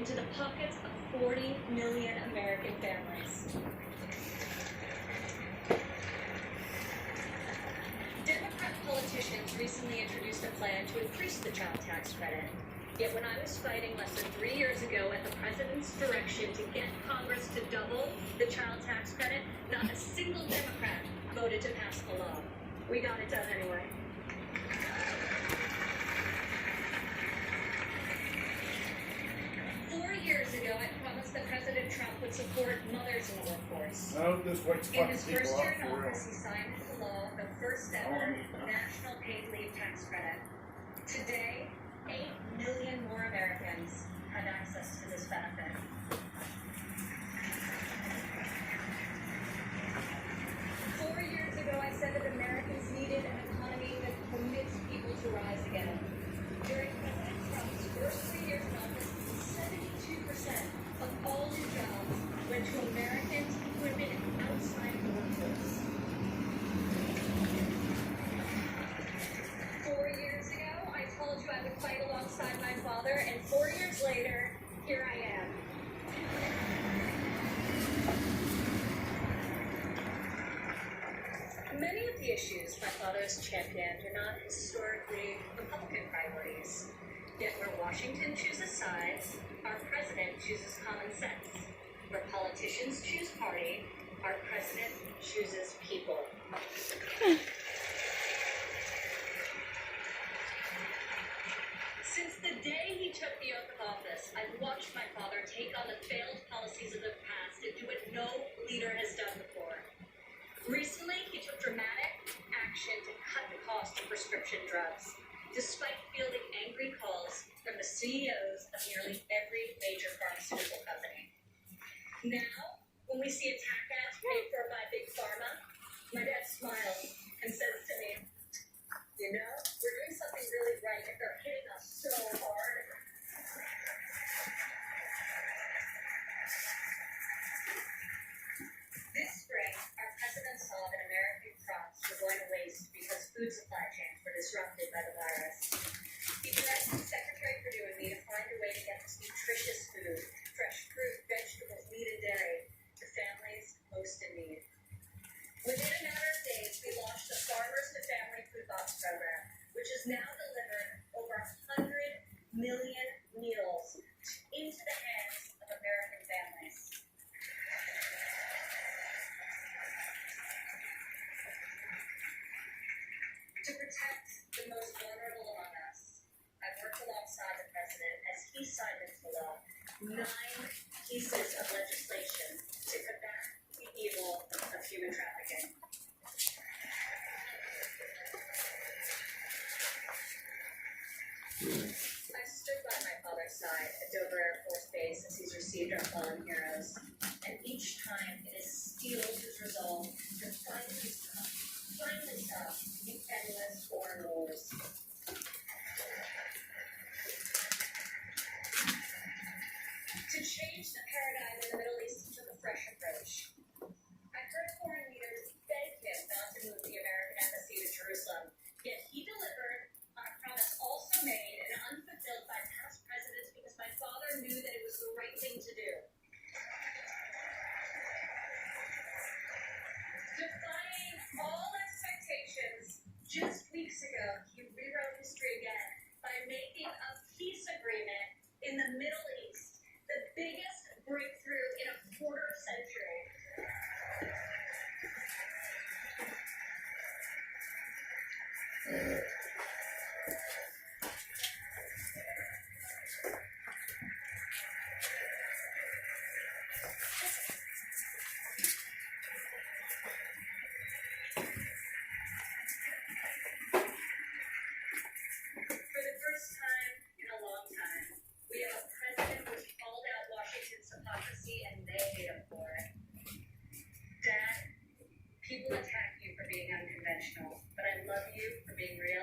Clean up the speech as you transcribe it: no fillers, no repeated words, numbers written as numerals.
into the pockets of 40 million American families. Democrat politicians recently introduced a plan to increase the child tax credit. Yet when I was fighting less than 3 years ago at the president's direction to get Congress to double the child tax credit, not a single Democrat voted to pass the law. We got it done anyway. Years ago, I promised that President Trump would support mothers in the workforce. No, this wakes In fucking his people first up year in for real. office, he signed into law the first ever national paid leave tax credit. Today, 8 million more Americans have access to this benefit. 4 years ago, I said that Americans needed an economy that permits people to rise again. During President Trump's first 3 years in office, 72% of all new jobs went to Americans who had been outside the workforce. 4 years ago, I told you I would fight alongside my father, and 4 years later, here I am. Many of the issues my father has championed are not historically Republican priorities. Yet where Washington chooses sides, our president chooses common sense. Where politicians choose party, our president chooses people. Since the day he took the oath of office, I've watched my father take on the failed policies of the past and do what no leader has done before. Recently, he took dramatic action to cut the cost of prescription drugs, despite fielding angry calls from the CEOs of nearly every major pharmaceutical company. Now, when we see attack ads paid for by Big Pharma, my dad smiles and says to me, you know, we're doing something really right if they're hitting us so hard. This spring, our president saw that American crops were going to waste because food supply chains were disrupted by the virus. He directed Secretary Perdue and me to find a way to get this nutritious food, fresh fruit, vegetables, meat, and dairy, to families most in need. Within a matter of days, we launched the Farmers to Family Food Box program, which has now delivered over 100 million meals into the hands of American families. To protect the most vulnerable among us, I've worked alongside the president as he signed into law 9 pieces of legislation to combat the evil of human trafficking. I've stood by my father's side at Dover Air Force Base as he's received our fallen heroes, and each time it has steeled his resolve to finally stop the endless foreign wars. To change the paradigm in the Middle East, he took a fresh approach. I heard foreign leaders beg him not to move the American embassy to Jerusalem, yet he delivered on a promise also made and unfulfilled by past presidents because my father knew that it was the right thing to do. Defying all expectations, just weeks ago, he rewrote history again by making a peace agreement in the Middle East, the biggest breakthrough in a quarter century. For the first time in a long time, we have a president who's called out Washington's hypocrisy and they hate him for it. Dad, people attack you for being unconventional, but I love you for being real.